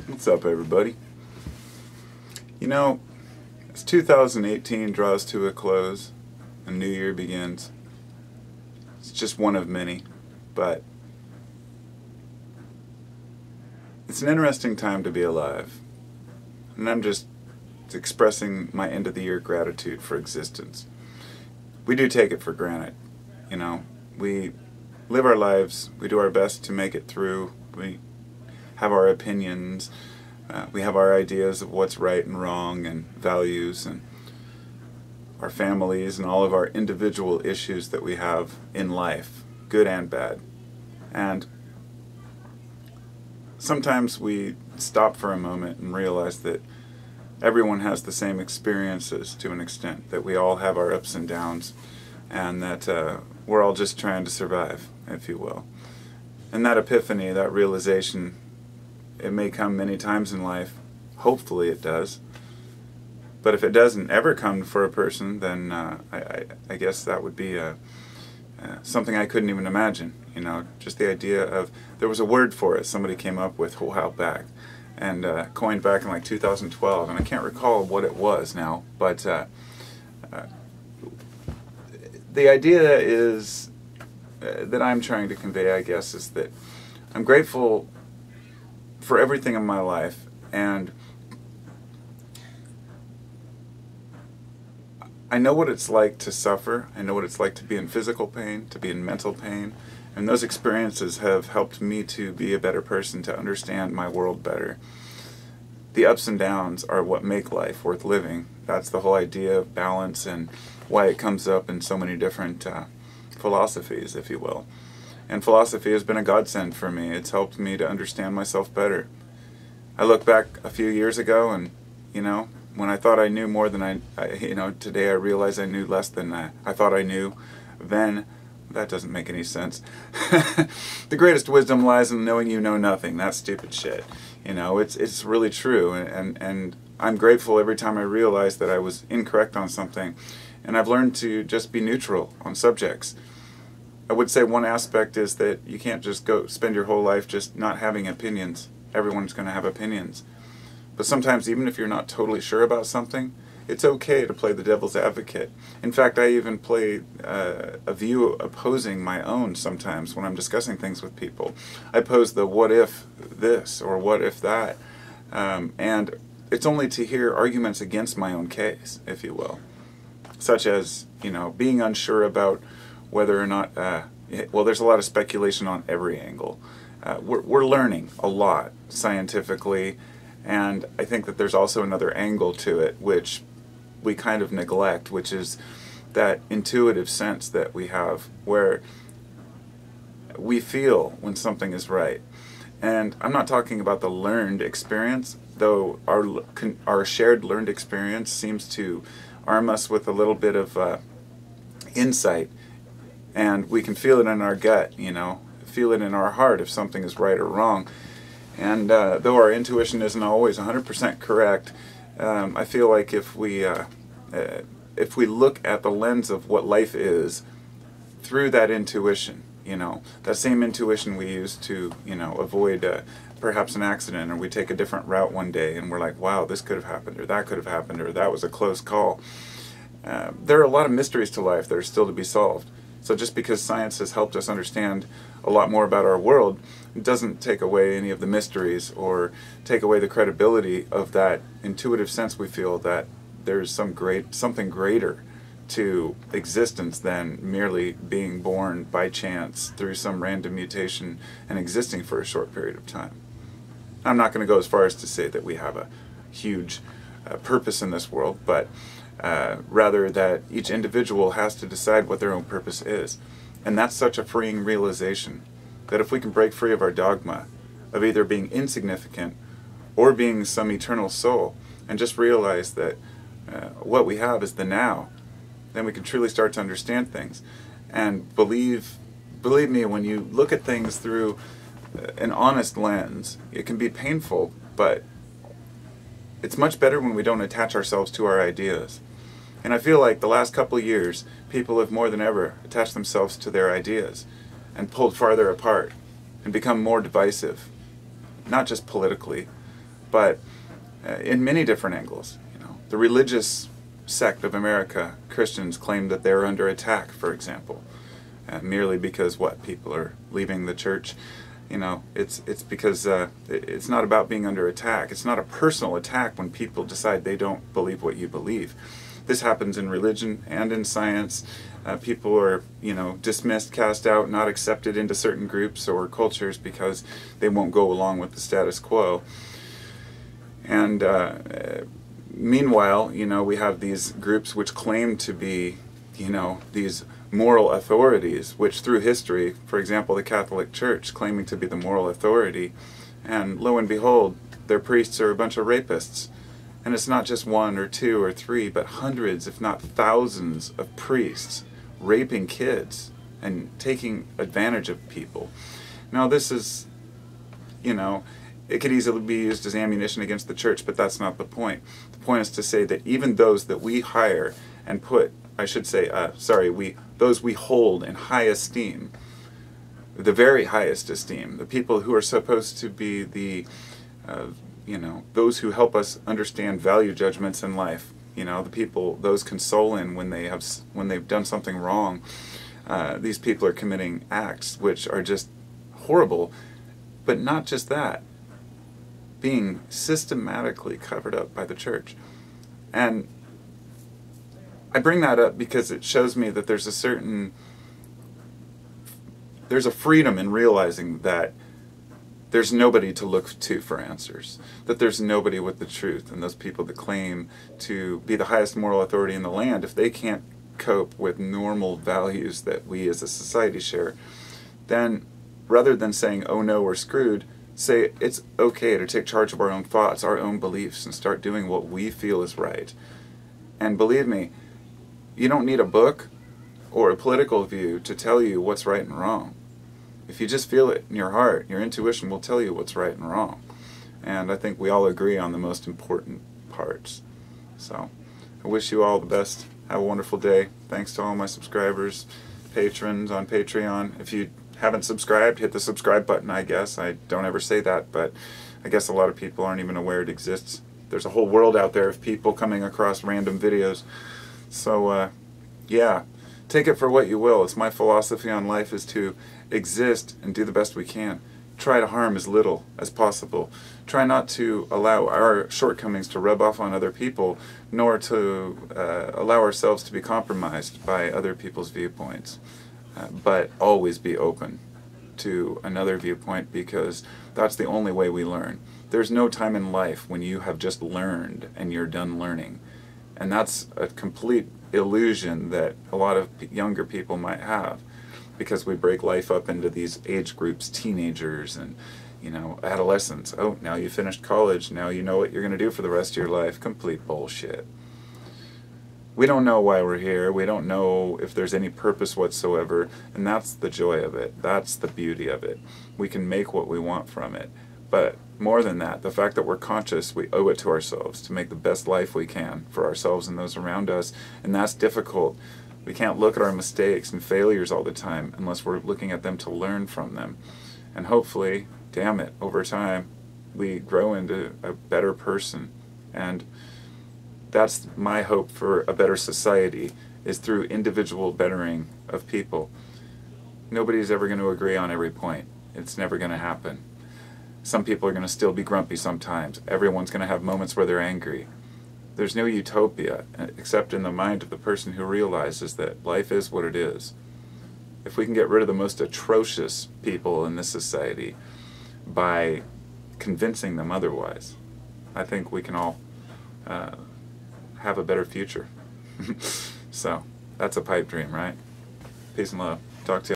What's up, everybody? You know, as 2018 draws to a close, a new year begins. It's just one of many, but it's an interesting time to be alive. And I'm just expressing my end of the year gratitude for existence. We do take it for granted, you know. We live our lives, we do our best to make it through, we have our opinions, we have our ideas of what's right and wrong and values and our families and all of our individual issues that we have in life, good and bad. And sometimes we stop for a moment and realize that everyone has the same experiences to an extent, that we all have our ups and downs, and that we're all just trying to survive, if you will. And that epiphany, that realization, it may come many times in life. Hopefully it does. But if it doesn't ever come for a person, then I guess that would be something I couldn't even imagine. You know, just the idea of, there was a word for it somebody came up with a while back, and coined back in like 2012, and I can't recall what it was now, but the idea is that I'm trying to convey, I guess, is that I'm grateful for everything in my life, and I know what it's like to suffer. I know what it's like to be in physical pain, to be in mental pain, and those experiences have helped me to be a better person, to understand my world better. The ups and downs are what make life worth living. That's the whole idea of balance and why it comes up in so many different philosophies, if you will. And philosophy has been a godsend for me. It's helped me to understand myself better. I look back a few years ago and, you know, when I thought I knew more than today I realize I knew less than I thought I knew then. That doesn't make any sense. The greatest wisdom lies in knowing you know nothing. That's stupid shit. You know, it's really true, and I'm grateful every time I realize that I was incorrect on something, and I've learned to just be neutral on subjects. I would say one aspect is that you can't just go spend your whole life just not having opinions. Everyone's going to have opinions. But sometimes, even if you're not totally sure about something, it's okay to play the devil's advocate. In fact, I even play a view opposing my own sometimes when I'm discussing things with people. I pose the what if this or what if that. And it's only to hear arguments against my own case, if you will. Such as, you know, being unsure about whether or not, well, there's a lot of speculation on every angle. We're learning a lot scientifically, and I think that there's also another angle to it which we kind of neglect, which is that intuitive sense that we have where we feel when something is right. And I'm not talking about the learned experience, though our shared learned experience seems to arm us with a little bit of insight, and we can feel it in our gut, you know, feel it in our heart if something is right or wrong. And though our intuition isn't always 100% correct, I feel like if we look at the lens of what life is through that intuition, you know, that same intuition we use to, you know, avoid perhaps an accident, or we take a different route one day and we're like, wow, this could have happened, or that could have happened, or that was a close call. There are a lot of mysteries to life that are still to be solved. So just because science has helped us understand a lot more about our world, it doesn't take away any of the mysteries or take away the credibility of that intuitive sense we feel that there's something greater to existence than merely being born by chance through some random mutation and existing for a short period of time. I'm not going to go as far as to say that we have a huge purpose in this world, but rather that each individual has to decide what their own purpose is. And that's such a freeing realization, that if we can break free of our dogma of either being insignificant or being some eternal soul, and just realize that what we have is the now, then we can truly start to understand things. And believe me, when you look at things through an honest lens, it can be painful, but it's much better when we don't attach ourselves to our ideas. And I feel like the last couple of years, people have more than ever attached themselves to their ideas and pulled farther apart and become more divisive, not just politically, but in many different angles. The religious sect of America, Christians, claim that they're under attack, for example, merely because people are leaving the church. It's because it's not about being under attack. It's not a personal attack when people decide they don't believe what you believe. This happens in religion and in science. People are, dismissed, cast out, not accepted into certain groups or cultures because they won't go along with the status quo. And meanwhile, we have these groups which claim to be, these moral authorities, which through history, for example, the Catholic Church claiming to be the moral authority, and lo and behold, their priests are a bunch of rapists. And it's not just one or two or three, but hundreds, if not thousands, of priests raping kids and taking advantage of people. Now this is, it could easily be used as ammunition against the church, but that's not the point. The point is to say that even those that we hire and put, those we hold in high esteem, the very highest esteem, the people who are supposed to be the, those who help us understand value judgments in life, the people, those console in when they've done something wrong. These people are committing acts which are just horrible, but not just that, being systematically covered up by the church. And I bring that up because it shows me that there's a freedom in realizing that there's nobody to look to for answers, that there's nobody with the truth, and those people that claim to be the highest moral authority in the land, if they can't cope with normal values that we as a society share, then rather than saying, oh no, we're screwed, say it's okay to take charge of our own thoughts, our own beliefs, and start doing what we feel is right. And believe me, you don't need a book or a political view to tell you what's right and wrong. If you just feel it in your heart, your intuition will tell you what's right and wrong. And I think we all agree on the most important parts. So, I wish you all the best. Have a wonderful day. Thanks to all my subscribers, patrons on Patreon. If you haven't subscribed, hit the subscribe button, I guess. I don't ever say that, but I guess a lot of people aren't even aware it exists. There's a whole world out there of people coming across random videos. So, yeah, take it for what you will. It's my philosophy on life is to exist and do the best we can. Try to harm as little as possible. Try not to allow our shortcomings to rub off on other people, nor to allow ourselves to be compromised by other people's viewpoints. But always be open to another viewpoint, because that's the only way we learn. There's no time in life when you have just learned and you're done learning. And that's a complete illusion that a lot of younger people might have, because we break life up into these age groups, teenagers and, adolescents. Oh, now you finished college, now you know what you're going to do for the rest of your life. Complete bullshit. We don't know why we're here. We don't know if there's any purpose whatsoever, and that's the joy of it. That's the beauty of it. We can make what we want from it. But more than that, the fact that we're conscious, we owe it to ourselves to make the best life we can for ourselves and those around us, and that's difficult. We can't look at our mistakes and failures all the time unless we're looking at them to learn from them. And hopefully, damn it, over time, we grow into a better person. And that's my hope for a better society, is through individual bettering of people. Nobody's ever going to agree on every point. It's never going to happen. Some people are going to still be grumpy sometimes. Everyone's going to have moments where they're angry. There's no utopia except in the mind of the person who realizes that life is what it is. If we can get rid of the most atrocious people in this society by convincing them otherwise, I think we can all have a better future. So, that's a pipe dream, right? Peace and love. Talk to you.